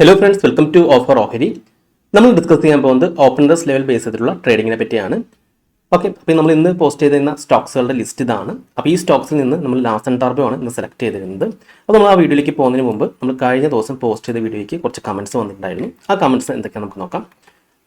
Hello friends, welcome to offer ഓഹരി. നമ്മൾ discuss ചെയ്യാൻ പോകുന്നത് ഓപ്പൺ ഇൻട്രസ്റ്റ് ലെവൽ ബേസ് ചെയ്തിട്ടുള്ള ട്രേഡിങ്ങിനെ പറ്റിയാണ്. ഓക്കെ, അപ്പോൾ നമ്മൾ ഇന്ന് പോസ്റ്റ് ചെയ്തിരുന്ന സ്റ്റോക്സുകളുടെ ലിസ്റ്റ് ഇതാണ്. അപ്പോൾ ഈ സ്റ്റോക്സിൽ നിന്ന് നമ്മൾ ലാസ്റ്റ് ആൻഡ് ടർബോ ആണ് ഇന്ന് സെലക്ട് ചെയ്തിരുന്നത്. അപ്പോൾ നമ്മൾ ആ വീഡിയോയിലേക്ക് പോകുന്നതിന് മുമ്പ് നമ്മൾ കഴിഞ്ഞ ദിവസം പോസ്റ്റ് ചെയ്ത വീഡിയോയ്ക്ക് കുറച്ച് കമൻറ്റ്സ് വന്നിട്ടുണ്ടായിരുന്നു. ആ കമൻറ്റ്സ് എന്തൊക്കെയാണ് നമുക്ക് നോക്കാം.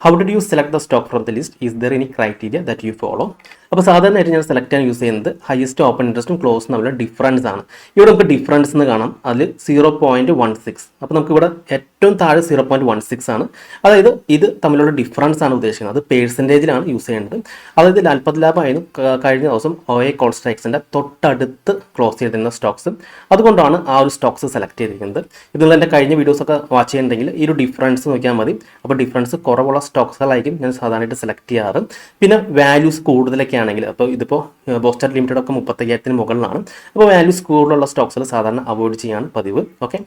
How did you select the stock from the list? Is there any criteria that you follow? അപ്പോൾ സാധാരണയായിട്ട് ഞാൻ സെലക്ട് ചെയ്യാൻ യൂസ് ചെയ്യുന്നത് ഹയസ്റ്റ് ഓപ്പൺ ഇൻട്രസ്റ്റും ക്ലോസും തമ്മിലുള്ള ഡിഫറൻസ് ആണ്. ഇവിടെ നമുക്ക് ഡിഫറൻസ് എന്ന് കാണാം, അതിൽ 0.16. അപ്പോൾ നമുക്ക് ഇവിടെ ഏറ്റവും താഴെ 0.16 ആണ്. അതായത് ഇത് തമ്മിലുള്ള ഡിഫറൻസ് ആണ് ഉദ്ദേശിക്കുന്നത്. അത് പേഴ്സൻറ്റേജിലാണ് യൂസ് ചെയ്യേണ്ടത്. അതായത് ലാൽപത് ലാഭായിരുന്നു കഴിഞ്ഞ ദിവസം OA കോൾസ്ട്രൈക്സിൻ്റെ തൊട്ടടുത്ത് ക്ലോസ് ചെയ്തിരുന്ന സ്റ്റോക്സ്. അതുകൊണ്ടാണ് ആ ഒരു സ്റ്റോക്സ് സെലക്ട് ചെയ്തിരിക്കുന്നത്. ഇതിൽ എൻ്റെ കഴിഞ്ഞ വീഡിയോസൊക്കെ വാച്ച് ചെയ്യുന്നുണ്ടെങ്കിൽ ഈ ഒരു ഡിഫറൻസ് നോക്കിയാൽ മതി. അപ്പോൾ ഡിഫറൻസ് കുറവുള്ള സ്റ്റോക്സുകളായിരിക്കും ഞാൻ സാധാരണയായിട്ട് സെലക്ട് ചെയ്യാറ്. പിന്നെ വാല്യൂസ് കൂടുതലൊക്കെ ആണെങ്കിൽ, അപ്പോൾ ഇതിപ്പോൾ ബോസ്റ്റർ ലിമിറ്റഡ് ഒക്കെ 35,000 മുകളിലാണ്. അപ്പോൾ വാല്യൂസ് കൂടുതലുള്ള സ്റ്റോക്സുകൾ സാധാരണ അവോയ്ഡ് ചെയ്യാണ് പതിവ്. ഓക്കെ,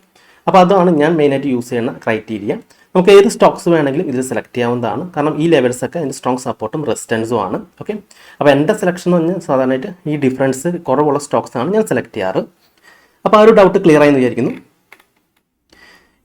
അപ്പോൾ അതാണ് ഞാൻ മെയിനായിട്ട് യൂസ് ചെയ്യുന്ന ക്രൈറ്റീരിയ. നമുക്ക് ഏത് സ്റ്റോക്സ് വേണമെങ്കിലും ഇതിൽ സെലക്ട് ചെയ്യാവുന്നതാണ്. കാരണം ഈ ലെവൽസൊക്കെ അതിൻ്റെ സ്ട്രോങ് സപ്പോർട്ടും റെസിസ്റ്റൻസും ആണ്. ഓക്കെ, അപ്പോൾ എൻ്റെ സെലക്ഷൻ എന്ന് പറഞ്ഞാൽ സാധാരണയായിട്ട് ഈ ഡിഫറൻസ് കുറവുള്ള സ്റ്റോക്സാണ് ഞാൻ സെലക്ട് ചെയ്യാറ്. അപ്പോൾ ആ ഒരു ഡൗട്ട് ക്ലിയർ ആയെന്ന് വിചാരിക്കുന്നു.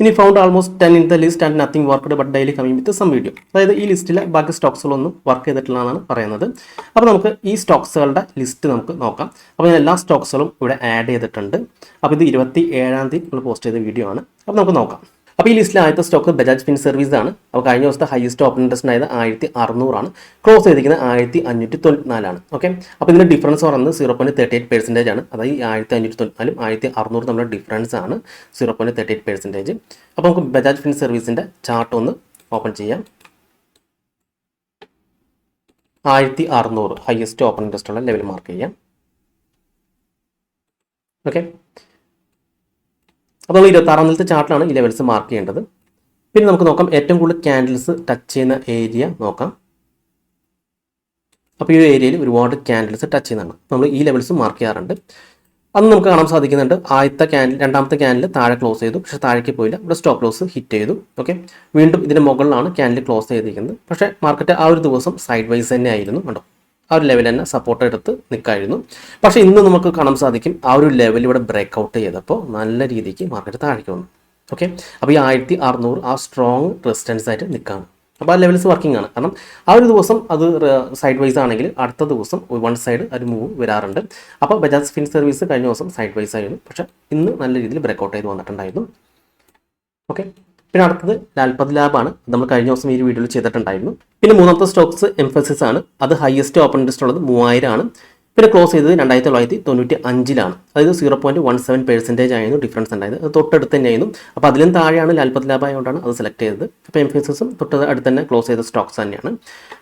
ഇനി found almost 10 in the list and nothing worked but daily coming with some video. അതായത് ഈ ലിസ്റ്റിലെ ബാക്കി സ്റ്റോക്സുകളൊന്നും വർക്ക് ചെയ്തിട്ടില്ലെന്നാണ് പറയുന്നത്. അപ്പോൾ നമുക്ക് ഈ സ്റ്റോക്സുകളുടെ ലിസ്റ്റ് നമുക്ക് നോക്കാം. അപ്പോൾ ഞാൻ എല്ലാ സ്റ്റോക്സുകളും ഇവിടെ ആഡ് ചെയ്തിട്ടുണ്ട്. അപ്പോൾ ഇത് 27-ാം തീയതി നമ്മൾ പോസ്റ്റ് ചെയ്ത വീഡിയോ ആണ്. അപ്പോൾ നമുക്ക് നോക്കാം. അപ്പോൾ ഈ ലിസ്റ്റിൽ ആദ്യത്തെ സ്റ്റോക്ക് ബജാജ് ഫിൻസർവീസ് ആണ്. അപ്പോൾ കഴിഞ്ഞ ദിവസത്തെ ഹയസ്റ്റ് ഓപ്പൺ ഇൻട്രസ്റ്റ് ആയത് 1600 ആണ്. ക്ലോസ് ചെയ്തിരിക്കുന്നത് 1594 ആണ്. ഓക്കെ, അപ്പോൾ ഇതിൻ്റെ ഡിഫറൻസ് പറയുന്നത് 0.38% ആണ്. അതായത് 1594 1600 തമ്മിലുള്ള ഡിഫറൻസ് ആണ് 0.38%. അപ്പോൾ നമുക്ക് ബജാജ് ഫിൻസർവീസിൻ്റെ ചാർട്ട് ഒന്ന് ഓപ്പൺ ചെയ്യാം. 1600 ഹയസ്റ്റ് ഓപ്പൺ ഇൻട്രസ്റ്റ് ഉള്ള ലെവൽ മാർക്ക് ചെയ്യാം. ഓക്കെ, അപ്പോൾ നമ്മൾ 26-ാമത്തെ ചാർട്ടിലാണ് ഈ ലെവൽസ് മാർക്ക് ചെയ്യേണ്ടത്. പിന്നെ നമുക്ക് നോക്കാം ഏറ്റവും കൂടുതൽ ക്യാൻഡിൽസ് ടച്ച് ചെയ്യുന്ന ഏരിയ നോക്കാം. അപ്പോൾ ഈ ഒരു ഏരിയയിൽ ഒരുപാട് ക്യാൻഡിൽസ് ടച്ച് ചെയ്യുന്നതാണ്. നമ്മൾ ഈ ലെവൽസ് മാർക്ക് ചെയ്യാറുണ്ട്. അന്ന് നമുക്ക് കാണാൻ സാധിക്കുന്നുണ്ട്. ആദ്യത്തെ ക്യാൻഡിൽ, രണ്ടാമത്തെ ക്യാൻഡിൽ താഴെ ക്ലോസ് ചെയ്തു, പക്ഷേ താഴേക്ക് പോയില്ല. ഇവിടെ സ്റ്റോപ്പ് ലോസ് ഹിറ്റ് ചെയ്തു. ഓക്കെ, വീണ്ടും ഇതിൻ്റെ മുകളിലാണ് ക്യാൻഡിൽ ക്ലോസ് ചെയ്തിരിക്കുന്നത്. പക്ഷേ മാർക്കറ്റ് ആ ഒരു ദിവസം സൈഡ് വൈസ് തന്നെ ആയിരുന്നു. കണ്ടോ, ആ ഒരു ലെവൽ തന്നെ സപ്പോർട്ട് എടുത്ത് നിൽക്കായിരുന്നു. പക്ഷേ ഇന്ന് നമുക്ക് കാണാൻ സാധിക്കും ആ ഒരു ലെവൽ ഇവിടെ ബ്രേക്ക് ഔട്ട് ചെയ്തപ്പോൾ നല്ല രീതിക്ക് മാർക്കറ്റ് താഴേക്ക് വന്നു. ഓക്കെ, അപ്പോൾ ഈ 1600 ആ സ്ട്രോങ് റെസിസ്റ്റൻസ് ആയിട്ട് നിൽക്കുകയാണ്. അപ്പോൾ ആ ലെവൽസ് വർക്കിംഗ് ആണ്. കാരണം ആ ഒരു ദിവസം അത് സൈഡ് വൈസ് ആണെങ്കിൽ അടുത്ത ദിവസം വൺ സൈഡ് ഒരു മൂവ് വരാറുണ്ട്. അപ്പോൾ ബജാജ് ഫിൻ സർവീസ് കഴിഞ്ഞ ദിവസം സൈഡ് വൈസ് ആയിരുന്നു, പക്ഷേ ഇന്ന് നല്ല രീതിയിൽ ബ്രേക്ക് ഔട്ട് ചെയ്ത് വന്നിട്ടുണ്ടായിരുന്നു. ഓക്കെ, പിന്നെ അടുത്തത് ലാൽപത് ലാബാണ്. നമ്മൾ കഴിഞ്ഞ ദിവസം ഈ വീഡിയോയിൽ ചെയ്തിട്ടുണ്ടായിരുന്നു. പിന്നെ മൂന്നാമത്തെ സ്റ്റോക്സ് എംഫസിസ് ആണ്. അത് ഹയസ്റ്റ് ഓപ്പൺ ഇൻട്രസ്റ്റ് ഉള്ളത് 3000 ആണ്. പിന്നെ ക്ലോസ് ചെയ്തത് 2995 അതായത് 0.17% ആയിരുന്നു ഡിഫറൻസ് ഉണ്ടായത്. അത് തൊട്ടടുത്ത് തന്നെയായിരുന്നു. അപ്പോൾ അതിലും താഴെയാണ് ലാൽപത് ലാബ് ആയതുകൊണ്ടാണ് അത് സെലക്ട് ചെയ്തത്. അപ്പോൾ എംഫസിസും തൊട്ട് അടുത്ത് തന്നെ ക്ലോസ് ചെയ്ത സ്റ്റോക്സ് തന്നെയാണ്.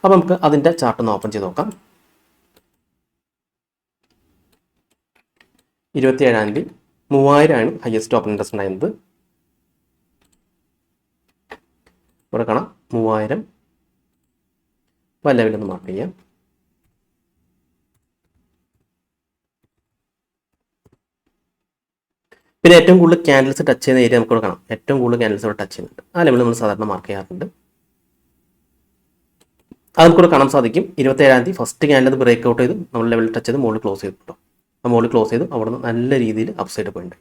അപ്പോൾ നമുക്ക് അതിൻ്റെ ചാർട്ട് ഒന്ന് ഓപ്പൺ ചെയ്ത് നോക്കാം. 27-ാം തീയതി 3000 ആണ് ഹയസ്റ്റ് ഓപ്പൺ ഇൻട്രസ്റ്റ് ഉണ്ടായിരുന്നത്. ഇവിടെ കാണാം 3000. അപ്പോൾ ലെവലൊന്ന് മാർക്ക് ചെയ്യാം. പിന്നെ ഏറ്റവും കൂടുതൽ ക്യാൻഡിൽസ് ടച്ച് ചെയ്യുന്ന ഏരിയ നമുക്കിവിടെ കാണാം. ഏറ്റവും കൂടുതൽ ക്യാൻഡിൽസ് ഇവിടെ ടച്ച് ചെയ്യുന്നുണ്ട്. ആ ലെവൽ നമ്മൾ സാധാരണ മാർക്ക് ചെയ്യാറുണ്ട്. അത് നമുക്കിവിടെ കാണാൻ സാധിക്കും. 27-ാം തീയതി ഫസ്റ്റ് ക്യാൻഡിൽ അത് ബ്രേക്ക് ഔട്ട് ചെയ്തു, നമ്മൾ ലെവൽ ടച്ച് ചെയ്ത് മുകളിൽ ക്ലോസ് ചെയ്തു കേട്ടോ. ആ മുകളിൽ ക്ലോസ് ചെയ്തു, അവിടെ നിന്ന് നല്ല രീതിയിൽ അപ്സൈഡ് പോയിട്ടുണ്ട്.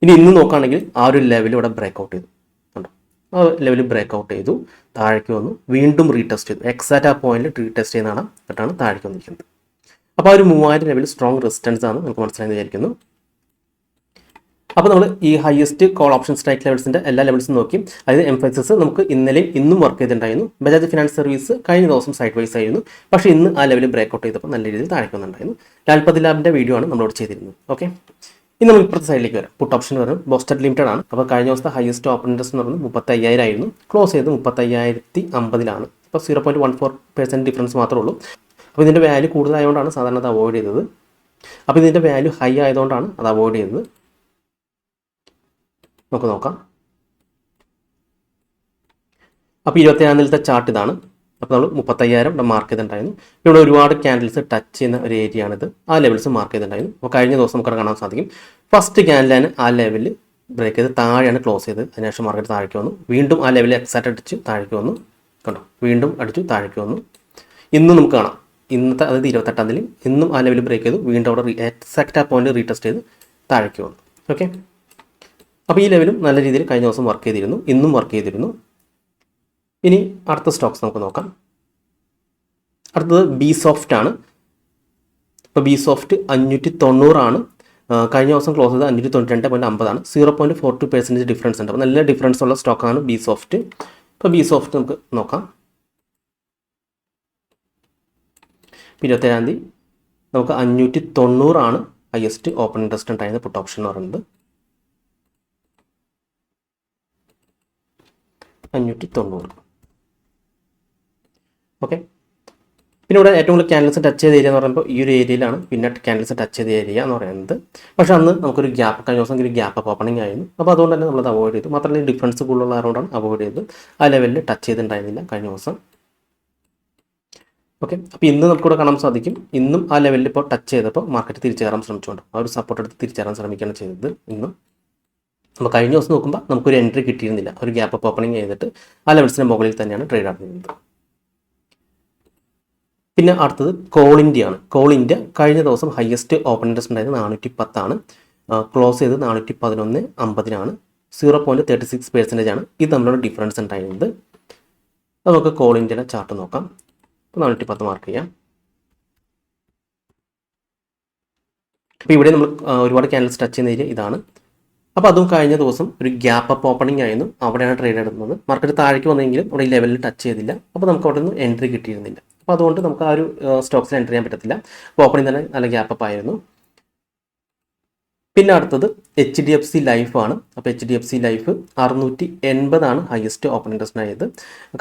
ഇനി ഇന്ന് നോക്കുകയാണെങ്കിൽ ആ ഒരു ലെവൽ ഇവിടെ ബ്രേക്ക് ഔട്ട് ചെയ്തു കണ്ടോ. ആ ലെവലിൽ ബ്രേക്ക് ഔട്ട് ചെയ്തു, താഴേക്ക് വന്നു, വീണ്ടും റീടെസ്റ്റ് ചെയ്തു. എക്സാക്റ്റ് ആ പോയിന്റിൽ റീടെസ്റ്റ് ചെയ്യുന്നതാണ്, എന്നിട്ടാണ് താഴേക്ക് വന്നിരിക്കുന്നത്. അപ്പോൾ ആ ഒരു 3000 ലെവൽ സ്ട്രോങ് റെസിസ്റ്റൻസ് ആണ്, നമുക്ക് മനസ്സിലായെന്ന് വിചാരിക്കുന്നു. അപ്പോൾ നമ്മൾ ഈ ഹയസ്റ്റ് കോൾ ഓപ്ഷൻ സ്ട്രൈക്ക് ലെവൽസിൻ്റെ എല്ലാ ലെവൽസും നോക്കി. അതായത് എംഫസിസ് നമുക്ക് ഇന്നലെയും ഇന്നും വർക്ക് ചെയ്തിട്ടുണ്ടായിരുന്നു. ബജാജ് ഫിനാൻസ് സർവീസ് കഴിഞ്ഞ ദിവസം സൈഡ് വൈസ് ആയിരുന്നു, പക്ഷേ ഇന്ന് ആ ലെവലിൽ ബ്രേക്ക് ഔട്ട് ചെയ്തപ്പോൾ നല്ല രീതിയിൽ താഴേക്ക് വന്നിട്ടുണ്ടായിരുന്നു. ലാൽപത് ലാബിൻ്റെ വീഡിയോ ആണ് നമ്മളോട് ചെയ്തിരുന്നത്. ഓക്കെ, ഇനി നമ്മൾ ഇപ്പുറത്തെ സൈഡിലേക്ക് വരാം. പുട്ട് ഓപ്ഷൻ പറയുന്നത് ബോസ്റ്റർ ലിമിറ്റഡ് ആണ്. അപ്പോൾ കഴിഞ്ഞ ദിവസത്തെ ഹയസ്റ്റ് ഓപ്പൺ ഇൻട്രസ്റ്റ് എന്ന് പറയുന്നത് 35,000 ആയിരുന്നു. ക്ലോസ് ചെയ്ത് 35,050 അപ്പോൾ 0.14% ഡിഫറൻസ് മാത്രമേ ഉള്ളൂ. അപ്പോൾ ഇതിൻ്റെ വാല്യൂ കൂടുതലായതുകൊണ്ടാണ് സാധാരണ അത് അവോയ്ഡ് ചെയ്തത്. അപ്പോൾ ഇതിൻ്റെ വാല്യൂ ഹൈ ആയതുകൊണ്ടാണ് അത് അവോയ്ഡ് ചെയ്തത്. നമുക്ക് നോക്കാം. അപ്പോൾ 27-ാം തീയതിയിലത്തെ ചാർട്ട് ഇതാണ്. അപ്പോൾ നമ്മൾ 35,000 ഇവിടെ മാർക്ക് ചെയ്തിട്ടുണ്ടായിരുന്നു. ഇവിടെ ഒരുപാട് ക്യാൻഡിൽസ് ടച്ച് ചെയ്യുന്ന ഒരു ഏരിയ ആണിത്. ആ ലെവൽസ് മാർക്ക് ചെയ്തിട്ടുണ്ടായിരുന്നു. അപ്പോൾ കഴിഞ്ഞ ദിവസം നമുക്ക് കാണാൻ സാധിക്കും ഫസ്റ്റ് ക്യാൻഡിലാണ് ആ ലെവലിൽ ബ്രേക്ക് ചെയ്ത് താഴെയാണ് ക്ലോസ് ചെയ്തത്. അതിനുശേഷം മാർക്കറ്റ് താഴേക്ക് വന്നു, വീണ്ടും ആ ലെവലിൽ എക്സാക്റ്റ് അടിച്ച് താഴേക്ക് വന്നു കണ്ടോ, വീണ്ടും അടിച്ചു താഴേക്ക് വന്നു. ഇന്ന് നമുക്ക് കാണാം, ഇന്നത്തെ അതായത് 28-ാം തീയതി ഇന്നും ആ ലെവലിൽ ബ്രേക്ക് ചെയ്തു, വീണ്ടും അവിടെ എക്സാക്റ്റ് ആ പോയിന്റ് റീടെസ്റ്റ് ചെയ്ത് താഴേക്ക് വന്നു. ഓക്കെ, അപ്പോൾ ഈ ലെവലും നല്ല രീതിയിൽ കഴിഞ്ഞ ദിവസം വർക്ക് ചെയ്തിരുന്നു, ഇന്നും വർക്ക് ചെയ്തിരുന്നു. ഇനി അടുത്ത സ്റ്റോക്സ് നമുക്ക് നോക്കാം. അടുത്തത് ബി സോഫ്റ്റ് ആണ്. ഇപ്പോൾ ബി സോഫ്റ്റ് 590 കഴിഞ്ഞ ദിവസം ക്ലോസ് ചെയ്ത് 592.50 0.42% ഡിഫറൻസ് ഉണ്ട്. അപ്പോൾ നല്ല ഡിഫറൻസ് ഉള്ള സ്റ്റോക്കാണ് ബി സോഫ്റ്റ്. ഇപ്പോൾ ബി സോഫ്റ്റ് നമുക്ക് നോക്കാം. 27 നമുക്ക് 590 ഹയസ്റ്റ് ഓപ്പൺ ഇൻട്രസ്റ്റ് ഉണ്ടായിരുന്ന പുട്ട് ഓപ്ഷൻ എന്ന് പറയുന്നത്. 590. ഓക്കെ. പിന്നെ ഇവിടെ ഏറ്റവും കൂടുതൽ ക്യാൻഡിൽസ് ടച്ച് ചെയ്ത ഏരിയ എന്ന് പറയുമ്പോൾ ഈ ഒരു ഏരിയയിലാണ് പിന്നെ ക്യാൻഡിൽസ് ടച്ച് ചെയ്ത ഏരിയ എന്ന് പറയുന്നത്. പക്ഷേ അന്ന് നമുക്കൊരു ഗ്യാപ്പ്, കഴിഞ്ഞ ദിവസം ഒരു ഗ്യാപ്പ് ഓപ്പണിംഗ് ആയിരുന്നു. അപ്പോൾ അതുകൊണ്ട് തന്നെ നമ്മളത് അവോയ്ഡ് ചെയ്തു. മാത്രമല്ല ഡിഫറൻസ് കൂടുതലുള്ളതുകൊണ്ടാണ് അവോയ്ഡ് ചെയ്തത്. ആ ലെവലിൽ ടച്ച് ചെയ്തിട്ടുണ്ടായിരുന്നില്ല കഴിഞ്ഞ ദിവസം. ഓക്കെ. അപ്പോൾ ഇന്ന് നമുക്കിവിടെ കാണാൻ സാധിക്കും, ഇന്നും ആ ലെവലിൽ ഇപ്പോൾ ടച്ച് ചെയ്തപ്പോൾ മാർക്കറ്റ് തിരിച്ചു കയറാൻ ശ്രമിച്ചുകൊണ്ട് ആ ഒരു സപ്പോർട്ട് എടുത്ത് തിരിച്ചു കയറാൻ ശ്രമിക്കുകയാണ് ചെയ്തത്. ഇന്നും നമ്മൾ കഴിഞ്ഞ ദിവസം നോക്കുമ്പോൾ നമുക്കൊരു എൻട്രി കിട്ടിയിരുന്നില്ല. ഒരു ഗ്യാപ്പ് ഓപ്പണിംഗ് ചെയ്തിട്ട് ആ ലെവൽസിന് മുകളിൽ തന്നെയാണ് ട്രേഡ് നടത്തുന്നത്. പിന്നെ അടുത്തത് കോൾ ഇന്ത്യ ആണ്. കോൾ ഇന്ത്യ കഴിഞ്ഞ ദിവസം ഹയസ്റ്റ് ഓപ്പൺ ഇൻട്രസ്റ്റ് ഉണ്ടായത് 410 ക്ലോസ് ചെയ്ത് 411.50 0.36% ഇത് തമ്മിലുള്ള ഡിഫറൻസ് ഉണ്ടായിരുന്നത്. നമുക്ക് കോൾ ഇന്ത്യയുടെ ചാർട്ട് നോക്കാം. ഇപ്പോൾ 410 മാർക്ക് ചെയ്യാം. അപ്പോൾ ഇവിടെ നമ്മൾ ഒരുപാട് ക്യാൻഡിൽസ് ടച്ച് ചെയ്യുന്ന ഏരിയ ഇതാണ്. അപ്പോൾ അതും കഴിഞ്ഞ ദിവസം ഒരു ഗ്യാപ്പ് അപ്പ് ഓപ്പണിംഗ് ആയിരുന്നു, അവിടെയാണ് ട്രേഡ് എടുക്കുന്നത്. മാർക്കറ്റ് താഴേക്ക് വന്നെങ്കിലും അവിടെ ഈ ലെവലിൽ ടച്ച് ചെയ്തില്ല. അപ്പോൾ നമുക്ക് അവിടെ നിന്ന് എൻട്രി കിട്ടിയിരുന്നില്ല. അപ്പോൾ അതുകൊണ്ട് നമുക്ക് ആ ഒരു സ്റ്റോക്സിൽ എൻട്രി ചെയ്യാൻ പറ്റത്തില്ല. അപ്പോൾ ഓപ്പണിംഗ് തന്നെ നല്ല ഗ്യാപ്പ് അപ്പ് ആയിരുന്നു. പിന്നെ അടുത്തത് HDFC ലൈഫ് ആണ്. അപ്പോൾ HDFC life 680 highest open interest ആയത്.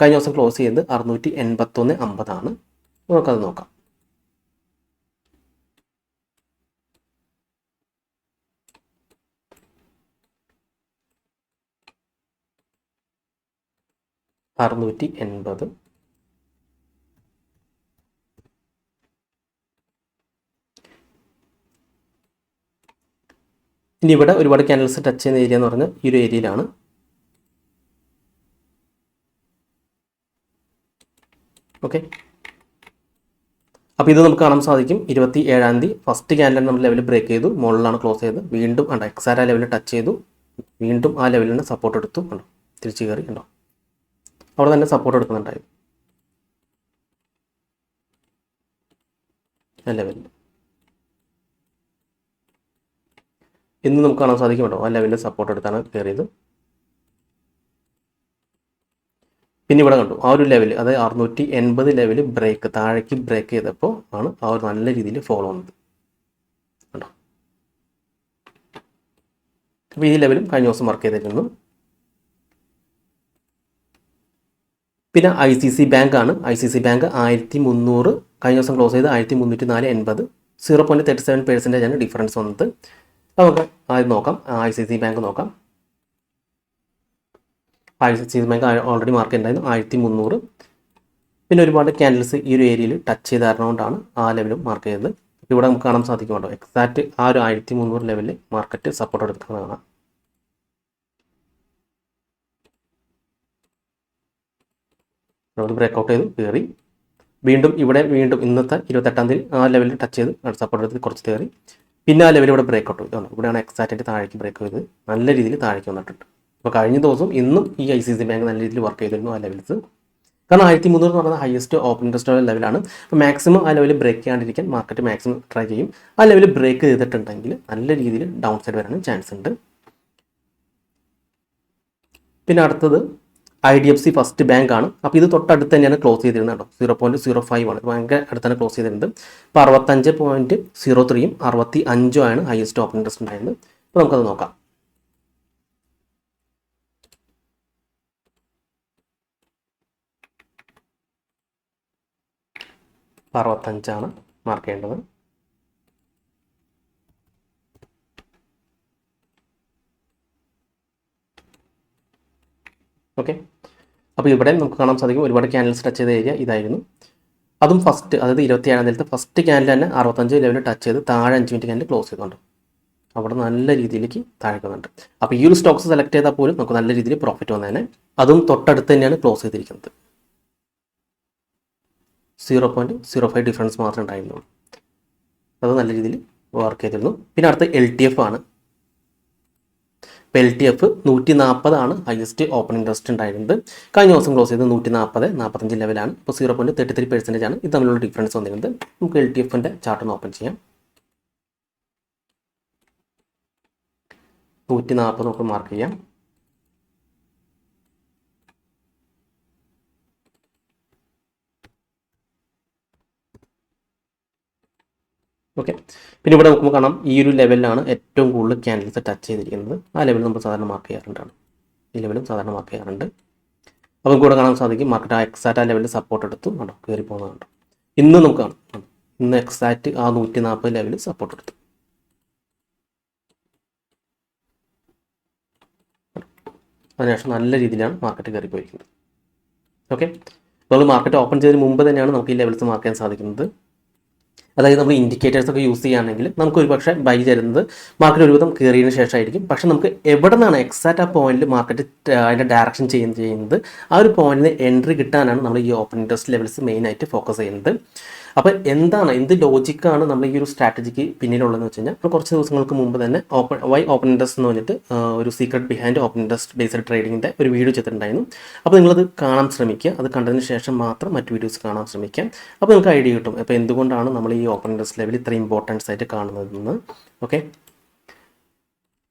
കഴിഞ്ഞ ദിവസം ക്ലോസ് ചെയ്ത് 681.50. നമുക്കത് നോക്കാം. $680. ഇനി ഇവിടെ ഒരുപാട് ക്യാൻഡിൽസ് ടച്ച് ചെയ്യുന്ന ഏരിയ എന്ന് പറഞ്ഞാൽ ഈ ഒരു ഏരിയയിലാണ്. ഓക്കെ. അപ്പോൾ ഇത് നമുക്ക് കാണാൻ സാധിക്കും 27 ഫസ്റ്റ് ക്യാൻഡിൽ നമ്മൾ ലെവൽ ബ്രേക്ക് ചെയ്തു, മുകളിലാണ് ക്ലോസ് ചെയ്ത്, വീണ്ടും കണ്ടോ എക്സാര ലെവലിൽ ടച്ച് ചെയ്തു, വീണ്ടും ആ ലെവലിൽ നിന്ന് സപ്പോർട്ട് എടുത്തു, കണ്ടോ തിരിച്ച് കയറി, കണ്ടോ അവിടെ തന്നെ സപ്പോർട്ട് എടുക്കുന്നുണ്ടായിരുന്നു ആ ലെവലിൽ. ഇന്ന് നമുക്ക് കാണാൻ സാധിക്കും കേട്ടോ ആ ലെവലിൽ സപ്പോർട്ട് എടുത്താണ് കയറിയത്. പിന്നെ ഇവിടെ കണ്ടു ആ ഒരു ലെവൽ, അതായത് 680 ലെവൽ ബ്രേക്ക് താഴേക്ക് ബ്രേക്ക് ചെയ്തപ്പോൾ ആണ് ആ ഒരു നല്ല രീതിയിൽ ഫോളോ വന്നത് കേട്ടോ. അപ്പോൾ ഈ ലെവലും കഴിഞ്ഞ ദിവസം വർക്ക് ചെയ്തിരുന്നു. പിന്നെ ICC ബാങ്ക് ആണ്. ICC ബാങ്ക് 1300 കഴിഞ്ഞ ദിവസം ക്ലോസ് ചെയ്ത് 1304.80 0.37% ഡിഫറൻസ് വന്നത്. നമുക്ക് ആദ്യം നോക്കാം, ICC ബാങ്ക് നോക്കാം. ICC ബാങ്ക് ഓൾറെഡി മാർക്ക് ഉണ്ടായിരുന്നു 1300. പിന്നെ ഒരുപാട് ക്യാൻഡിൽസ് ഈ ഒരു ഏരിയയിൽ ടച്ച് ചെയ്ത് കാരണകൊണ്ടാണ് ആ ലെവലും മാർക്ക് ചെയ്തത്. ഇവിടെ നമുക്ക് കാണാൻ സാധിക്കുമല്ലോ എക്സാക്റ്റ് ആ ഒരു 1300 ലെവലിൽ മാർക്കറ്റ് സപ്പോർട്ട് എടുക്കുന്നതാണ്. ബ്രേക്കൗട്ട് ചെയ്ത് കയറി, വീണ്ടും ഇവിടെ വീണ്ടും ഇന്നത്തെ 28 ആ ലെവലിൽ ടച്ച് ചെയ്ത് സപ്പോർട്ട് എടുത്ത് കുറച്ച് കയറി, പിന്നെ ആ ലെവലിൽ ഇവിടെ ബ്രേക്കൗട്ട് ചെയ്തു. ഇവിടെയാണ് എക്സാക്റ്റായിട്ട് താഴേക്ക് ബ്രേക്ക് ചെയ്ത് നല്ല രീതിയിൽ താഴേക്ക് വന്നിട്ടുണ്ട്. അപ്പോൾ കഴിഞ്ഞ ദിവസം ഇന്നും ഈ ICC ബാങ്ക് നല്ല രീതിയിൽ വർക്ക് ചെയ്തിരുന്നു ആ ലെവൽസ്. കാരണം 1300 എന്ന് പറയുന്നത് ഹയസ്റ്റ് ഓപ്പൺ ഇൻട്രസ്റ്റ് ലെവലാണ്. അപ്പോൾ മാക്സിമം ആ ലെവലിൽ ബ്രേക്ക് ചെയ്യാണ്ടിരിക്കാൻ മാർക്കറ്റ് മാക്സിമം ട്രൈ ചെയ്യും. ആ ലെവലിൽ ബ്രേക്ക് ചെയ്തിട്ടുണ്ടെങ്കിൽ നല്ല രീതിയിൽ ഡൗൺ സൈഡ് വരാനും ചാൻസ് ഉണ്ട്. പിന്നെ അടുത്തത് IDFC ഫസ്റ്റ് ബാങ്ക് ആണ്. അപ്പോൾ ഇത് തൊട്ടടുത്ത് തന്നെയാണ് ക്ലോസ് ചെയ്തിരുന്നത് കേട്ടോ. 0.05 ആണ്, ഭയങ്കര അടുത്താണ് ക്ലോസ് ചെയ്തിരുന്നത്. ഇപ്പോൾ 65.03 65 ഹയസ്റ്റ് ഓപ്പൺ ഇൻട്രസ്റ്റ് ഉണ്ടായിരുന്നത്. അപ്പോൾ നമുക്കത് നോക്കാം. ഇപ്പോൾ 65 മാർക്ക് ചെയ്യേണ്ടത്. ഓക്കെ. അപ്പോൾ ഇവിടെ നമുക്ക് കാണാൻ സാധിക്കും ഒരുപാട് ക്യാൻഡിൽസ് ടച്ച് ചെയ്ത ഏരിയ ഇതായിരുന്നു. അതും ഫസ്റ്റ്, അതായത് 27 ഫസ്റ്റ് ക്യാൻഡിൽ തന്നെ 65 ലെവലിൽ ടച്ച് ചെയ്ത് താഴെ 5 മിനിറ്റ് ക്യാൻഡിൽ ക്ലോസ് ചെയ്തുകൊണ്ട് അവിടെ നല്ല രീതിയിലേക്ക് താഴ്ക്കുന്നുണ്ട്. അപ്പോൾ ഈ ഒരു സ്റ്റോക്സ് സെലക്ട് ചെയ്താൽ പോലും നമുക്ക് നല്ല രീതിയിൽ പ്രോഫിറ്റ് വന്നതിനെ. അതും തൊട്ടടുത്ത് തന്നെയാണ് ക്ലോസ് ചെയ്തിരിക്കുന്നത്. 0.05 ഡിഫറൻസ് മാത്രമേ ഉണ്ടായിരുന്നുള്ളൂ. അത് നല്ല രീതിയിൽ വർക്ക് ചെയ്തിരുന്നു. പിന്നെ അടുത്ത LTF ആണ്. ഇപ്പോൾ LTF 140 ആണ് ഹയസ്റ്റ് ഓപ്പൺ ഇൻട്രസ്റ്റ് ഉണ്ടായിരുന്നത്. കഴിഞ്ഞ ദിവസം ക്ലോസ് ചെയ്ത് 140-45 ലെവലാണ്. ഇപ്പോൾ 0.33% ആണ് ഇത് തമ്മിലുള്ള ഡിഫറൻസ് വന്നിരുന്നത്. നമുക്ക് LTFൻ്റെ ചാർട്ട് ഒന്ന് ഓപ്പൺ ചെയ്യാം. 140 നമുക്ക് മാർക്ക് ചെയ്യാം. ഓക്കെ, പിന്നെ ഇവിടെ നോക്കുമ്പോൾ കാണാം ഈ ഒരു ലെവലിലാണ് ഏറ്റവും കൂടുതൽ ക്യാൻഡിൽസ് ടച്ച് ചെയ്തിരിക്കുന്നത്. ആ ലെവൽ നമ്മൾ സാധാരണ മാർക്ക് ചെയ്യാറുണ്ടാണ്. ഈ ലെവലും സാധാരണ മാർക്ക് ചെയ്യാറുണ്ട്. അപ്പം കൂടെ കാണാൻ സാധിക്കും മാർക്കറ്റ് ആ എക്സാക്റ്റ് ആ ലെവലിൽ സപ്പോർട്ട് എടുത്തു കണ്ടോ, കയറി പോകുന്നുണ്ടോ. ഇന്ന് നമുക്ക് കാണാം, ഇന്ന് എക്സാക്റ്റ് ആ 140 ലെവലിൽ സപ്പോർട്ട് എടുത്തു. അതിനുശേഷം നല്ല രീതിയിലാണ് മാർക്കറ്റ് കയറി പോയിരിക്കുന്നത്. ഓക്കെ, നമ്മൾ മാർക്കറ്റ് ഓപ്പൺ ചെയ്തതിന് മുമ്പ് തന്നെയാണ് നമുക്ക് ഈ ലെവൽസ് മാർക്ക് ചെയ്യാൻ സാധിക്കുന്നത്. അതായത് നമ്മൾ ഇൻഡിക്കേറ്റേഴ്സ് ഒക്കെ യൂസ് ചെയ്യുകയാണെങ്കിൽ നമുക്ക് ഒരു പക്ഷേ ബൈ തരുന്നത് മാർക്കറ്റ് ഒരുവിധം കയറിയതിന് ശേഷമായിരിക്കും. പക്ഷേ നമുക്ക് എവിടെ നിന്നാണ് എക്സാക്റ്റ് ആ പോയിന്റിൽ മാർക്കറ്റ് അതിൻ്റെ ഡയറക്ഷൻ ചെയ്യുന്നത് ആ ഒരു പോയിന്റിൽ എൻട്രി കിട്ടാനാണ് നമ്മൾ ഈ ഓപ്പൺ ഇൻട്രസ്റ്റ് ലെവൽസ് മെയിനായിട്ട് ഫോക്കസ് ചെയ്യുന്നത്. അപ്പോൾ എന്ത് ലോജിക്കാണ് നമ്മൾ ഈ ഒരു സ്ട്രാറ്റജിക്ക് പിന്നിലുള്ളതെന്ന് വെച്ച് കഴിഞ്ഞാൽ കുറച്ച് ദിവസങ്ങൾക്ക് മുമ്പ് തന്നെ ഓപ്പൺ ഇൻട്രസ്റ്റ് എന്ന് പറഞ്ഞിട്ട് ഒരു secret behind open interest based ട്രേഡിങ്ങിൻ്റെ ഒരു വീഡിയോ ചെയ്തിട്ടുണ്ടായിരുന്നു. അപ്പോൾ നിങ്ങളത് കാണാൻ ശ്രമിക്കുക. അത് കണ്ടതിന് ശേഷം മാത്രം മറ്റു വീഡിയോസ് കാണാൻ ശ്രമിക്കാം. അപ്പോൾ നിങ്ങൾക്ക് ഐഡിയ കിട്ടും അപ്പോൾ എന്തുകൊണ്ടാണ് നമ്മൾ ഈ ഓപ്പൺ ഇൻട്രസ്റ്റ് ലെവൽ ഇത്ര ഇമ്പോർട്ടൻസ് ആയിട്ട് കാണുന്നതെന്ന്. ഓക്കെ,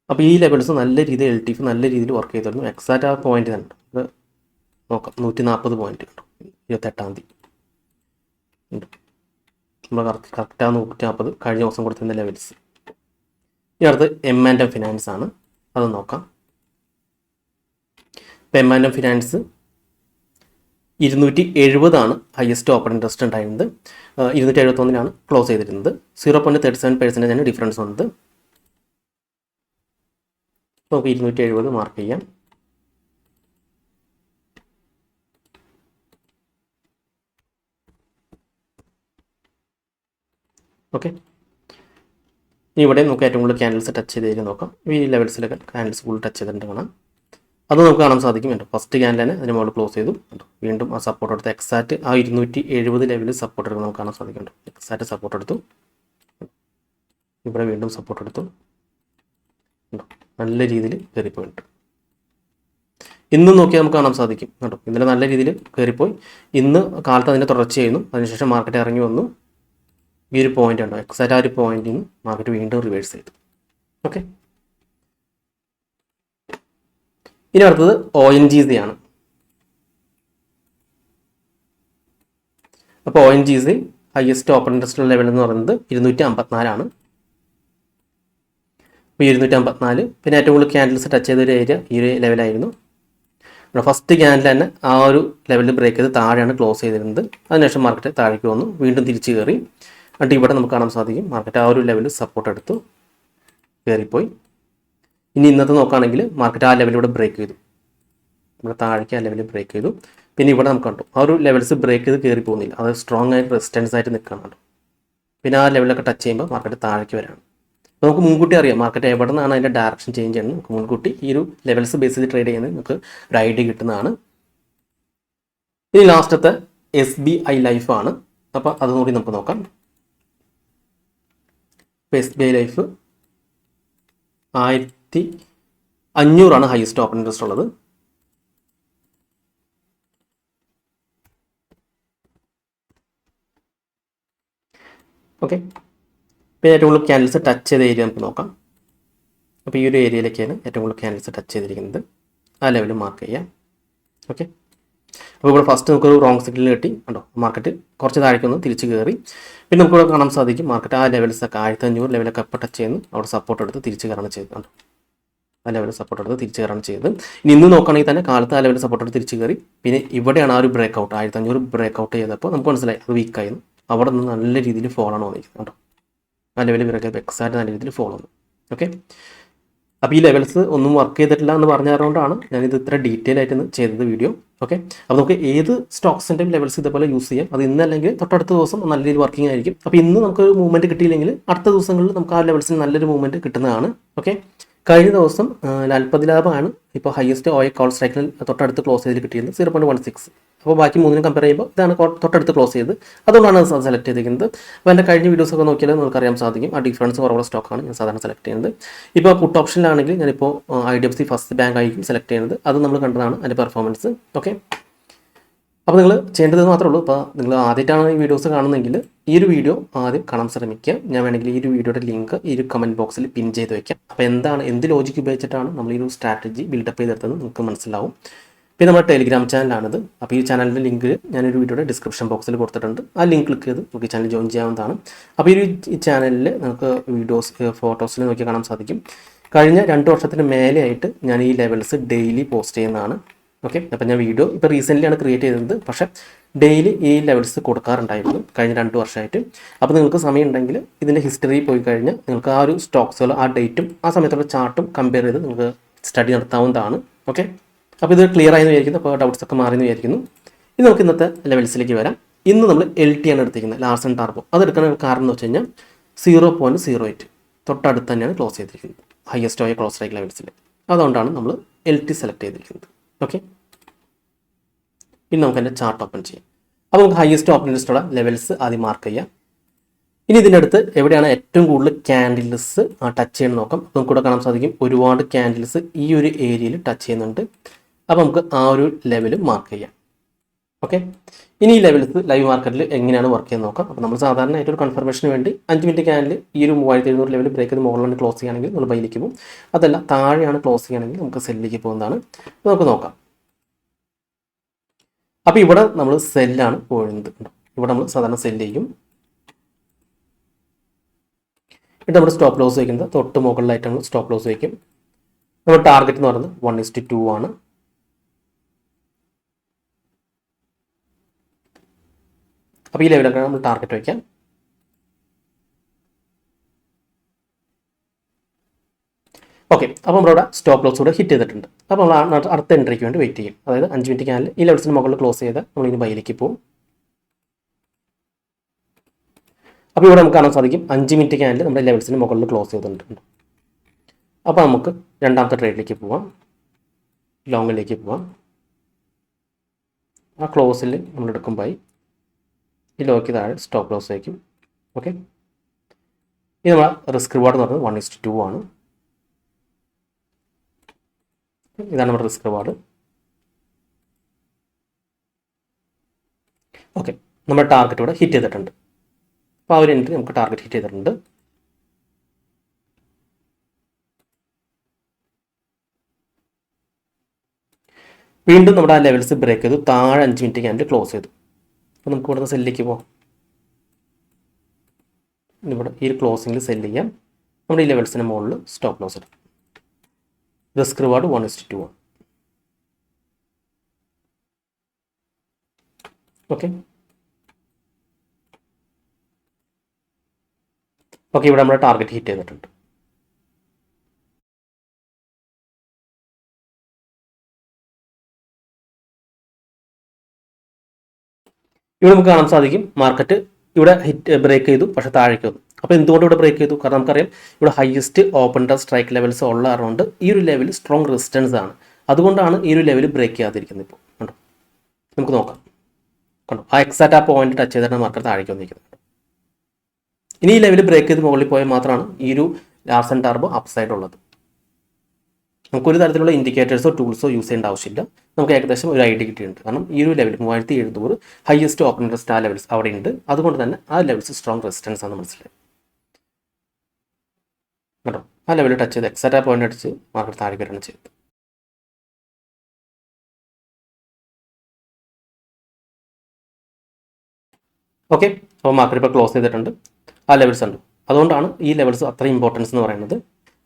അപ്പോൾ ഈ ലെവൽസ് നല്ല രീതിയിൽ LTF നല്ല രീതിയിൽ വർക്ക് ചെയ്തിരുന്നു. എക്സാക്റ്റ് ആ പോയിന്റ് തന്നെ അത് നോക്കാം. 140 പോയിന്റ് കണ്ടു 28-ാം തീയതി നമ്മൾ കറക്റ്റ് ആ 140 കഴിഞ്ഞ ദിവസം കൊടുത്തിരുന്ന ലെവൽസ്. ഇനി അടുത്ത് M&M ഫിനാൻസ് ആണ്, അത് നോക്കാം. ഇപ്പോൾ M&M ഫിനാൻസ് 270 ആണ് ഹയസ്റ്റ് ഓപ്പൺ ഇൻട്രസ്റ്റ് ഉണ്ടായിരുന്നത്. 271 ക്ലോസ് ചെയ്തിരുന്നത്. 0.37% ആണ് ഡിഫറൻസ് വന്നത്. നമുക്ക് 270 മാർക്ക് ചെയ്യാം. ഓക്കെ, ഇനി ഇവിടെ നമുക്ക് ഏറ്റവും കൂടുതൽ ക്യാൻഡിൽസ് ടച്ച് ചെയ്ത് നോക്കാം. ഈ ലെവൽസിലൊക്കെ ക്യാൻഡിൽസ് കൂടുതൽ ടച്ച് ചെയ്തിട്ട് കാണാം. അത് നമുക്ക് കാണാൻ സാധിക്കും. കേട്ടോ, ഫസ്റ്റ് ക്യാൻഡിൽ തന്നെ അതിന് മുകളിൽ ക്ലോസ് ചെയ്തു. വീണ്ടും ആ സപ്പോർട്ട് എടുത്ത് എക്സാക്റ്റ് ആ 270 ലെവലിൽ സപ്പോർട്ട് എടുക്കുന്നത് നമുക്ക് കാണാൻ സാധിക്കും. എക്സാക്റ്റ് സപ്പോർട്ട് എടുത്തു. ഇവിടെ വീണ്ടും സപ്പോർട്ട് എടുത്തു. നല്ല രീതിയിൽ കയറിപ്പോയിട്ടുണ്ട്. ഇന്നും നോക്കിയാൽ നമുക്ക് കാണാൻ സാധിക്കും. കേട്ടോ, ഇന്നലെ നല്ല രീതിയിൽ കയറിപ്പോയി. ഇന്ന് കാലത്ത് അതിൻ്റെ തുടർച്ചയായിരുന്നു. അതിനുശേഷം മാർക്കറ്റ് ഇറങ്ങി വന്നു. ഈ ഒരു പോയിന്റ് ഉണ്ടോ, എക്സാക്റ്റ് ആ ഒരു പോയിന്റിൽ നിന്ന് മാർക്കറ്റ് വീണ്ടും റിവേഴ്സ് ചെയ്തു. ഓക്കെ, ഇനി അടുത്തത് ONGC ആണ്. അപ്പോൾ ONGC highest open interest level എന്ന് പറയുന്നത് 254 ആണ്. അപ്പോൾ 254 പിന്നെ ഏറ്റവും കൂടുതൽ ക്യാൻഡിൽസ് ടച്ച് ചെയ്ത ഒരു ഏരിയ ഈ ഒരു ലെവലായിരുന്നു. ഫസ്റ്റ് ക്യാൻഡിൽ തന്നെ ആ ഒരു ലെവലിൽ ബ്രേക്ക് ചെയ്ത് താഴെയാണ് ക്ലോസ് ചെയ്തിരുന്നത്. അതിനുശേഷം മാർക്കറ്റ് താഴേക്ക് വന്നു, വീണ്ടും തിരിച്ച് കയറി. എന്നിട്ട് ഇവിടെ നമുക്ക് കാണാൻ സാധിക്കും മാർക്കറ്റ് ആ ഒരു ലെവലിൽ സപ്പോർട്ട് എടുത്തു കയറിപ്പോയി. ഇനി ഇന്നത്തെ നോക്കുകയാണെങ്കിൽ മാർക്കറ്റ് ആ ലെവലിലൂടെ ബ്രേക്ക് ചെയ്തു. ഇവിടെ താഴേക്ക് ആ ലെവലിൽ ബ്രേക്ക് ചെയ്തു. പിന്നെ ഇവിടെ നമുക്ക് കണ്ടു ആ ഒരു ലെവൽസ് ബ്രേക്ക് ചെയ്ത് കയറി പോകുന്നില്ല. അത് സ്ട്രോങ് ആയിട്ട് റെസിസ്റ്റൻസ് ആയിട്ട് നിൽക്കുകയാണ്. പിന്നെ ആ ലെവലൊക്കെ ടച്ച് ചെയ്യുമ്പോൾ മാർക്കറ്റ് താഴേക്ക് വരാണ്. അപ്പോൾ നമുക്ക് മുൻകൂട്ടി അറിയാം മാർക്കറ്റ് എവിടെ നിന്നാണ് അതിൻ്റെ ഡയറക്ഷൻ ചേഞ്ച് ചെയ്യുന്നത്. നമുക്ക് മുൻകൂട്ടി ഈ ഒരു ലെവൽസ് ബേസ് ചെയ്ത് ട്രേഡ് ചെയ്യുന്നത് നമുക്ക് ഒരു ഐഡിയ കിട്ടുന്നതാണ്. ഇനി ലാസ്റ്റത്തെ SBI ലൈഫ് ആണ്. അപ്പോൾ അതുകൂടി നമുക്ക് നോക്കാം. SBI life 1500 highest open interest ഉള്ളത്. ഓക്കെ, ഇപ്പോൾ ഏറ്റവും കൂടുതൽ ക്യാൻഡിൽസ് ടച്ച് ചെയ്ത ഏരിയ നമുക്ക് നോക്കാം. അപ്പോൾ ഈ ഒരു ഏരിയയിലേക്കാണ് ഏറ്റവും കൂടുതൽ ക്യാൻഡിൽസ് ടച്ച് ചെയ്തിരിക്കുന്നത്. ആ ലെവൽ മാർക്ക് ചെയ്യാം. ഓക്കെ, അപ്പോൾ ഇവിടെ ഫസ്റ്റ് നമുക്കൊരു റോങ് സിഗ്നൽ കിട്ടി. കണ്ടോ, മാർക്കറ്റ് കുറച്ച് താഴേക്കൊന്ന് തിരിച്ച് കയറി. പിന്നെ നമുക്കിവിടെ കാണാൻ സാധിക്കും മാർക്കറ്റ് ആ ലെവൽസൊക്കെ 1500 ലെവലൊക്കെ അപ്പോൾ ടച്ച് ചെയ്യുന്നു. അവിടെ സപ്പോർട്ട് എടുത്ത് തിരിച്ച് കയറാണ് ചെയ്തത്. കണ്ടോ, ആ ലെവൽ സപ്പോർട്ട് എടുത്ത് തിരിച്ച് കയറാണ് ചെയ്തത്. ഇനി ഇന്ന് നോക്കുകയാണെങ്കിൽ തന്നെ കാലത്ത് ആ ലെവൽ സപ്പോർട്ട് എടുത്ത് തിരിച്ച് കയറി. പിന്നെ ഇവിടെയാണ് ആ ഒരു ബ്രേക്ക് ഔട്ട് 1500 ബ്രേക്ക് ഔട്ട് ചെയ്തപ്പോൾ നമുക്ക് മനസ്സിലായി അത് വീക്കായിരുന്നു. അവിടെ നിന്ന് നല്ല രീതിയിൽ ഫോളാണ് വന്നിരിക്കുന്നത്. കേട്ടോ, ആ ലെവൽ ബ്രേക്ക് ചെയ്തപ്പോൾ എക്സാക്റ്റ് നല്ല രീതിയിൽ ഫോളോ വന്നു. ഓക്കെ, അപ്പോൾ ഈ ലെവൽസ് ഒന്നും വർക്ക് ചെയ്തിട്ടില്ല എന്ന് പറഞ്ഞതുകൊണ്ടാണ് ഞാനിത് ഇത്ര ഡീറ്റെയിൽ ആയിട്ട് ചെയ്തത് വീഡിയോ. ഓക്കെ, അപ്പോൾ നമുക്ക് ഏത് സ്റ്റോക്സിൻ്റെയും ലെവൽസ് ഇതേപോലെ യൂസ് ചെയ്യാം. അത് ഇന്നല്ലെങ്കിൽ തൊട്ടടുത്ത ദിവസം നല്ല രീതിയിൽ വർക്കിംഗ് ആയിരിക്കും. അപ്പോൾ ഇന്ന് നമുക്ക് മൂവ്മെൻറ്റ് കിട്ടിയില്ലെങ്കിൽ അടുത്ത ദിവസങ്ങളിൽ നമുക്ക് ആ ലെവൽസിന് നല്ലൊരു മൂവ്മെൻറ്റ് കിട്ടുന്നതാണ്. ഓക്കെ, കഴിഞ്ഞ ദിവസം 40 ലാഭമാണ് ഇപ്പോൾ ഹയസ്റ്റ് ഓയ കോൾ സ്ട്രൈക്കിൽ തൊട്ടടുത്ത് ക്ലോസ് ചെയ്ത് കിട്ടിയത് 0.16. അപ്പോൾ ബാക്കി മൂന്നിനും കമ്പയർ ചെയ്യുമ്പോൾ ഇതാണ് തൊട്ടടുത്ത് ക്ലോസ് ചെയ്ത്, അതുകൊണ്ടാണ് അത് സെലക്ട് ചെയ്തിരിക്കുന്നത്. അപ്പോൾ എൻ്റെ കഴിഞ്ഞ വീഡിയോസൊക്കെ നോക്കിയാൽ നമുക്കറിയാൻ സാധിക്കും ആ ഡിഫറൻസ് കുറവുള്ള സ്റ്റോക്കാണ് ഞാൻ സാധാരണ സെലക്ട് ചെയ്യുന്നത്. ഇപ്പോൾ പുട്ട് ഓപ്ഷനിലാണെങ്കിൽ ഞാനിപ്പോൾ IDFC ഫസ്റ്റ് ബാങ്ക് ആയിരിക്കും സെലക്ട് ചെയ്യുന്നത്. അത് നമ്മൾ കണ്ടതാണ് അതിൻ്റെ പെർഫോമൻസ്. ഓക്കെ, അപ്പോൾ നിങ്ങൾ ചെയ്യേണ്ടത് മാത്രമേ ഉള്ളൂ. ഇപ്പോൾ നിങ്ങൾ ആദ്യമായിട്ടാണ് ഈ വീഡിയോസ് കാണുന്നതെങ്കിൽ ഈ ഒരു വീഡിയോ ആദ്യം കാണാൻ ശ്രമിക്കുക. ഞാൻ വേണമെങ്കിൽ ഈ ഒരു വീഡിയോയുടെ ലിങ്ക് ഈ ഒരു കമൻറ്റ് ബോക്സിൽ പിൻ ചെയ്ത് വയ്ക്കാം. അപ്പോൾ എന്ത് ലോജിക്ക് ഉപയോഗിച്ചിട്ടാണ് നമ്മൾ ഈ ഒരു സ്ട്രാറ്റജി ബിൽഡപ്പ് ചെയ്തെടുത്തത് നിങ്ങൾക്ക് മനസ്സിലാവും. പിന്നെ നമ്മുടെ ടെലിഗ്രാം ചാനലാണിത്. അപ്പോൾ ഈ ചാനലിൻ്റെ ലിങ്ക് ഞാനൊരു വീഡിയോയുടെ ഡിസ്ക്രിപ്ഷൻ ബോക്സിൽ കൊടുത്തിട്ടുണ്ട്. ആ ലിങ്ക് ക്ലിക്ക് ചെയ്ത് നമുക്ക് ഈ ചാനൽ ജോയിൻ ചെയ്യാവുന്നതാണ്. അപ്പോൾ ഈ ചാനലിൽ നമുക്ക് വീഡിയോസ് ഫോട്ടോസിൽ നോക്കി കാണാൻ സാധിക്കും. കഴിഞ്ഞ 2 വർഷത്തിന് മേലെയായിട്ട് ഞാൻ ഈ ലെവൽസ് ഡെയിലി പോസ്റ്റ് ചെയ്യുന്നതാണ്. ഓക്കെ, അപ്പോൾ ഞാൻ വീഡിയോ ഇപ്പോൾ റീസെൻ്റ്ലിയാണ് ക്രിയേറ്റ് ചെയ്തത്, പക്ഷേ ഡെയിലി ഈ ലെവൽസ് കൊടുക്കാറുണ്ടായിരുന്നു കഴിഞ്ഞ 2 വർഷമായിട്ട്. അപ്പോൾ നിങ്ങൾക്ക് സമയം ഉണ്ടെങ്കിൽ ഇതിൻ്റെ ഹിസ്റ്ററി പോയി കഴിഞ്ഞാൽ നിങ്ങൾക്ക് ആ ഒരു സ്റ്റോക്സുകൾ, ആ ഡേറ്റും ആ സമയത്തുള്ള ചാർട്ടും കമ്പയർ ചെയ്ത് നിങ്ങൾക്ക് സ്റ്റഡി നടത്താവുന്നതാണ്. ഓക്കെ, അപ്പോൾ ഇത് ക്ലിയർ ആയെന്ന് വിചാരിക്കുന്നു. അപ്പോൾ ഡൗട്ട്സ് ഒക്കെ മാറിയെന്ന് വിചാരിക്കുന്നു. ഇനി നമുക്ക് ഇന്നത്തെ ലെവൽസിലേക്ക് വരാം. ഇന്ന് നമ്മൾ LT ആണ് എടുത്തിരിക്കുന്നത്, ലാർസൺ ടാർബോ. അതെടുക്കാൻ കാരണം എന്ന് വെച്ച് കഴിഞ്ഞാൽ 0.08 തൊട്ടടുത്ത് തന്നെയാണ് ക്ലോസ് ചെയ്തിരിക്കുന്നത് ഹയസ്റ്റ് ഓയ ക്ലോസ് റേറ്റ് ലെവൽസിൽ. അതുകൊണ്ടാണ് നമ്മൾ LT സെലക്ട് ചെയ്തിരിക്കുന്നത്. ഓക്കെ, ഇനി നമുക്ക് എൻ്റെ ചാർട്ട് ഓപ്പൺ ചെയ്യാം. അപ്പോൾ നമുക്ക് ഹയസ്റ്റ് ഓപ്പൺ ലിസ്റ്റുള്ള ലെവൽസ് ആദ്യം മാർക്ക് ചെയ്യാം. ഇനി ഇതിൻ്റെ അടുത്ത് എവിടെയാണ് ഏറ്റവും കൂടുതൽ ക്യാൻഡിൽസ് ടച്ച് ചെയ്യണം നോക്കാം. അപ്പോൾ നമുക്ക് ഇവിടെ കാണാൻ സാധിക്കും ഒരുപാട് ക്യാൻഡിൽസ് ഈ ഒരു ഏരിയയിൽ ടച്ച് ചെയ്യുന്നുണ്ട്. അപ്പോൾ നമുക്ക് ആ ഒരു ലെവൽ മാർക്ക് ചെയ്യാം. ഓക്കെ, ഇനി ഈ ലെവൽസ് ലൈവ് മാർക്കറ്റിൽ എങ്ങനെയാണ് വർക്ക് ചെയ്യുന്നത് നോക്കാം. അപ്പോൾ നമ്മൾ സാധാരണയായിട്ട് ഒരു കൺഫർമേഷന് വേണ്ടി 5 മിനിറ്റ് ക്യാൻഡിൽ ഈ ഒരു 3700 ലെവൽ ബ്രേക്ക് ചെയ്ത് മുകളിലാണ് ക്ലോസ് ചെയ്യുകയാണെങ്കിൽ നമ്മൾ ബൈയിലേക്ക് പോകും. അതല്ല താഴെയാണ് ക്ലോസ് ചെയ്യുകയാണെങ്കിൽ നമുക്ക് സെല്ലിലേക്ക് പോകുന്നതാണ്. നമുക്ക് നോക്കാം. അപ്പോൾ ഇവിടെ നമ്മൾ സെല്ലാണ് പോകുന്നത്. ഇവിടെ നമ്മൾ സാധാരണ സെല്ല് ചെയ്യും. എന്നിട്ട് നമ്മൾ സ്റ്റോപ്പ് ലോസ് വയ്ക്കുന്നത് തൊട്ട് മുകളിലായിട്ട് നമ്മൾ സ്റ്റോപ്പ് ലോസ് വയ്ക്കും. നമ്മൾ ടാർഗറ്റ് എന്ന് പറയുന്നത് 1:2 ആണ്. അപ്പോൾ ഈ ലെവലൊക്കെ നമ്മൾ ടാർഗറ്റ് വയ്ക്കാം. ഓക്കെ, അപ്പോൾ നമ്മളിവിടെ സ്റ്റോപ്പ് ലോസ് കൂടെ ഹിറ്റ് ചെയ്തിട്ടുണ്ട്. അപ്പോൾ നമ്മൾ അടുത്ത എൻട്രിക്ക് വേണ്ടി വെയിറ്റ് ചെയ്യും. അതായത് 5 മിനിറ്റ് ക്യാനിൽ ഈ ലെവൽസിന് മുകളിൽ ക്ലോസ് ചെയ്ത് നമ്മളിനി ബൈയിലേക്ക് പോകും. അപ്പോൾ ഇവിടെ നമുക്ക് കാണാൻ സാധിക്കും 5 മിനിറ്റ് ക്യാനിൽ നമ്മുടെ ലെവൽസിന് മുകളിൽ ക്ലോസ് ചെയ്തിട്ടുണ്ട്. അപ്പോൾ നമുക്ക് രണ്ടാമത്തെ ട്രേഡിലേക്ക് പോവാം, ലോങ്ങിലേക്ക് പോവാം. ആ ക്ലോസിൽ നമ്മൾ എടുക്കുമ്പോൾ ഈ ലോയ്ക്ക് താഴെ സ്റ്റോപ്പ് ലോസ് വയ്ക്കും. ഓക്കെ, ഇത് നമ്മളെ റിസ്ക് റിവാർഡ് എന്ന് പറയുന്നത് 1:2 ആണ്. ഇതാണ് നമ്മുടെ റിസ്ക് റിവാർഡ്. ഓക്കെ, നമ്മുടെ ടാർഗറ്റ് ഇവിടെ ഹിറ്റ് ചെയ്തിട്ടുണ്ട്. അപ്പോൾ ആ ഒരു എൻട്രി നമുക്ക് ടാർഗറ്റ് ഹിറ്റ് ചെയ്തിട്ടുണ്ട്. വീണ്ടും നമ്മുടെ ആ ലെവൽസ് ബ്രേക്ക് ചെയ്തു, താഴെ 5 മിനിറ്റ് ക്യാൻഡിൽ ക്ലോസ് ചെയ്തു. അപ്പോൾ നമുക്ക് ഇവിടുന്ന് സെല്ലിലേക്ക് പോകാം. ഇവിടെ ഈ ഒരു ക്ലോസിങ്ങിൽ സെല്ല് ചെയ്യാം. നമ്മുടെ ഈ ലെവൽസിന് മുകളിൽ സ്റ്റോപ്പ് ലോസ് ഇടാം. റിസ്ക് റിവാർഡ് 1:2 ആണ്. ഓക്കെ, ഇവിടെ നമ്മുടെ ടാർഗറ്റ് ഹിറ്റ് ചെയ്തിട്ടുണ്ട്. ഇവിടെ നമുക്ക് കാണാൻ സാധിക്കും മാർക്കറ്റ് ഇവിടെ ബ്രേക്ക് ചെയ്തു, പക്ഷേ താഴേക്ക് വന്നു. അപ്പോൾ എന്തുകൊണ്ട് ഇവിടെ ബ്രേക്ക് ചെയ്തു? കാരണം നമുക്കറിയാം ഇവിടെ ഹയസ്റ്റ് ഓപ്പൺ സ്ട്രൈക്ക് ലെവൽസ് ഉള്ള കാരണം ഈ ഒരു ലെവൽ സ്ട്രോങ് റെസിസ്റ്റൻസ് ആണ്. അതുകൊണ്ടാണ് ഈ ഒരു ലെവൽ ബ്രേക്ക് ചെയ്യാതിരിക്കുന്നത്. ഇപ്പോൾ കണ്ടോ, നമുക്ക് നോക്കാം. കണ്ടോ, ആ എക്സാക്റ്റ് ആ പോയിന്റ് ടച്ച് ചെയ്തിട്ടാണ് മാർക്കറ്റ് താഴേക്ക് വന്നിരിക്കുന്നത്. ഇനി ഈ ലെവൽ ബ്രേക്ക് ചെയ്ത് മുകളിൽ പോയാൽ മാത്രമാണ് ഈ ഒരു ലാർസൺ ടാർബോ അപ്സൈഡ് ഉള്ളത്. നമുക്കൊരു തരത്തിലുള്ള ഇൻഡിക്കേറ്റേഴ്സോ ടൂൾസോ യൂസ് ചെയ്യേണ്ട ആവശ്യമില്ല. നമുക്ക് ഏകദേശം ഒരു ഐഡിയ കിട്ടിയിട്ടുണ്ട്. കാരണം ഈ ഒരു ലെവൽ 3700 ഹയസ്റ്റ് ഓപ്പൺ ഇൻട്രസ്റ്റ് ആ ലെവൽസ് അവിടെ ഉണ്ട്. അതുകൊണ്ട് തന്നെ ആ ലെവൽസ് സ്ട്രോങ് റെസിസ്റ്റൻസ് ആണ് മനസ്സിലായി. കേട്ടോ, ആ ലെവൽ ടച്ച് ചെയ്ത് എക്സാക്റ്റ് ആ പോയിന്റ് അടിച്ച് മാർക്കറ്റ് താഴേക്ക് വരികയാണ് ചെയ്തത്. ഓക്കെ, അപ്പോൾ മാർക്കറ്റ് ഇപ്പോൾ ക്ലോസ് ചെയ്തിട്ടുണ്ട്. ആ ലെവൽസ് ഉണ്ട്. അതുകൊണ്ടാണ് ഈ ലെവൽസ് അത്ര ഇമ്പോർട്ടൻസ് എന്ന് പറയുന്നത്.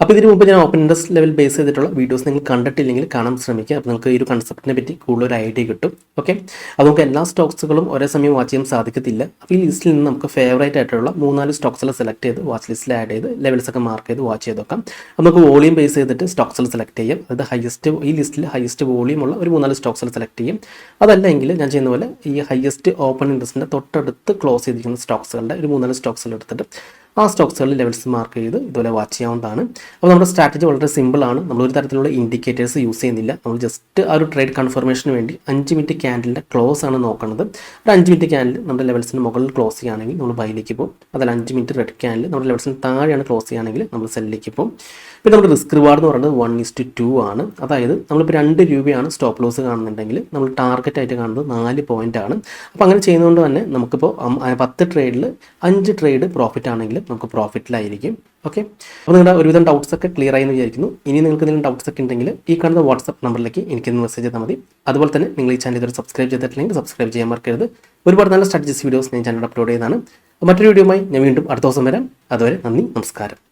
അപ്പോൾ ഇതിന് മുമ്പ് ഞാൻ ഓപ്പൺ ഇൻട്രസ്റ്റ് ലെവൽ ബേസ് ചെയ്തിട്ടുള്ള വീഡിയോസ് നിങ്ങൾ കണ്ടിട്ടില്ലെങ്കിൽ കാണാൻ ശ്രമിക്കുക. അപ്പോൾ നിങ്ങൾക്ക് ഈ ഒരു കൺസെപ്റ്റിനെ പറ്റി കൂടുതലൊരു ഐഡിയ കിട്ടും. ഓക്കെ, അത് നമുക്ക് എല്ലാ സ്റ്റോക്സുകളും ഒരേ സമയം വാച്ച് ചെയ്യാൻ സാധിക്കത്തില്ല. അപ്പോൾ ഈ ലിസ്റ്റിൽ നിന്ന് നമുക്ക് ഫേവറേറ്റ് ആയിട്ടുള്ള 3-4 സ്റ്റോക്സുകൾ സെലക്ട് ചെയ്ത് വാച്ച് ലിസ്റ്റിൽ ആഡ് ചെയ്ത് ലെവൽസ് ഒക്കെ മാർക്ക് ചെയ്ത് വാച്ച് ചെയ്ത് നോക്കാം. നമുക്ക് വോളിയം ബേസ് ചെയ്തിട്ട് സ്റ്റോക്സുകൾ സെലക്ട് ചെയ്യാം. അതായത് ഈ ലിസ്റ്റിൽ ഹയസ്റ്റ് വോളിയം ഉള്ള ഒരു 3-4 സ്റ്റോക്സുകൾ സെലക്ട് ചെയ്യും. അതല്ലെങ്കിൽ ഞാൻ ചെയ്യുന്ന പോലെ ഈ ഹയസ്റ്റ് ഓപ്പൺ ഇൻട്രസ്റ്റിൻ്റെ തൊട്ടടുത്ത് ക്ലോസ് ചെയ്തിരിക്കുന്ന സ്റ്റോക്സുകളുടെ ഒരു 3-4 സ്റ്റോക്സുകൾ എടുത്തിട്ട് ആ സ്റ്റോക്സുകളിൽ ലെവൽസ് മാർക്ക് ചെയ്ത് ഇതുപോലെ വാച്ച് ചെയ്യാവുന്നതാണ്. അപ്പോൾ നമ്മുടെ സ്ട്രാറ്റജി വളരെ സിമ്പിളാണ്. നമ്മളൊരു തരത്തിലുള്ള ഇൻഡിക്കേറ്റേഴ്സ് യൂസ് ചെയ്യുന്നില്ല. നമ്മൾ ജസ്റ്റ് ആ ഒരു ട്രേഡ് കൺഫർമേഷന് വേണ്ടി 5 മിനിറ്റ് ക്യാൻഡലിൻ്റെ ക്ലോസ് ആണ് നോക്കുന്നത്. ഒരു 5 മിനിറ്റ് ക്യാൻഡിൽ നമ്മുടെ ലെവൽസിന് മുകളിൽ ക്ലോസ് ചെയ്യുകയാണെങ്കിൽ നമ്മൾ ബൈയിലേക്ക് പോകും. അതിൽ 5 മിനിറ്റ് റെഡ് ക്യാൻഡിൽ നമ്മുടെ ലെവൽസിന് താഴെയാണ് ക്ലോസ് ചെയ്യുകയാണെങ്കിൽ നമ്മൾ സെല്ലിലേക്ക് പോകും. പിന്നെ നമ്മുടെ റിസ്ക് റിവാർഡ് എന്ന് പറയുന്നത് 1:2 ആണ്. അതായത് നമ്മളിപ്പോൾ 2 രൂപയാണ് സ്റ്റോപ്പ് ലോസ് കാണുന്നുണ്ടെങ്കിൽ നമ്മൾ ടാർഗറ്റ് ആയിട്ട് കാണുന്നത് 4 പോയിന്റ് ആണ്. അപ്പോൾ അങ്ങനെ ചെയ്യുന്നതുകൊണ്ട് തന്നെ നമുക്കിപ്പോൾ 10 ട്രേഡിൽ 5 ട്രേഡ് പ്രോഫിറ്റ് ആണെങ്കിൽ നമുക്ക് പ്രോഫിറ്റിലായിരിക്കും. ഓക്കെ, അപ്പോൾ നിങ്ങളുടെ ഒരുവിധം ഡൗട്ട്സ് ഒക്കെ ക്ലിയർ ആയി എന്ന് വിചാരിക്കുന്നു. ഇനി നിങ്ങൾക്ക് എന്തെങ്കിലും ഡൗട്ട്സ് ഒക്കെ ഉണ്ടെങ്കിൽ ഈ കാണുന്ന വാട്സ്ആപ്പ് നമ്പറിലേക്ക് എനിക്കൊന്ന് മെസ്സേജ് ചെയ്താൽ മതി. അതുപോലെ തന്നെ നിങ്ങൾ ഈ ചാനൽ ഇതുവരെ സബ്സ്ക്രൈബ് ചെയ്തിട്ടില്ലെങ്കിൽ സബ്സ്ക്രൈബ് ചെയ്യാൻ മറക്കരുത്. ഒരുപാട് നല്ല സ്ട്രാറ്റജിസ് വീഡിയോസ് ഞാൻ ചാനൽ അപ്ലോഡ് ചെയ്യുന്നതാണ്. മറ്റൊരു വീഡിയോയുമായി ഞാൻ വീണ്ടും അടുത്ത ദിവസം വരാം. അതുവരെ നന്ദി, നമസ്കാരം.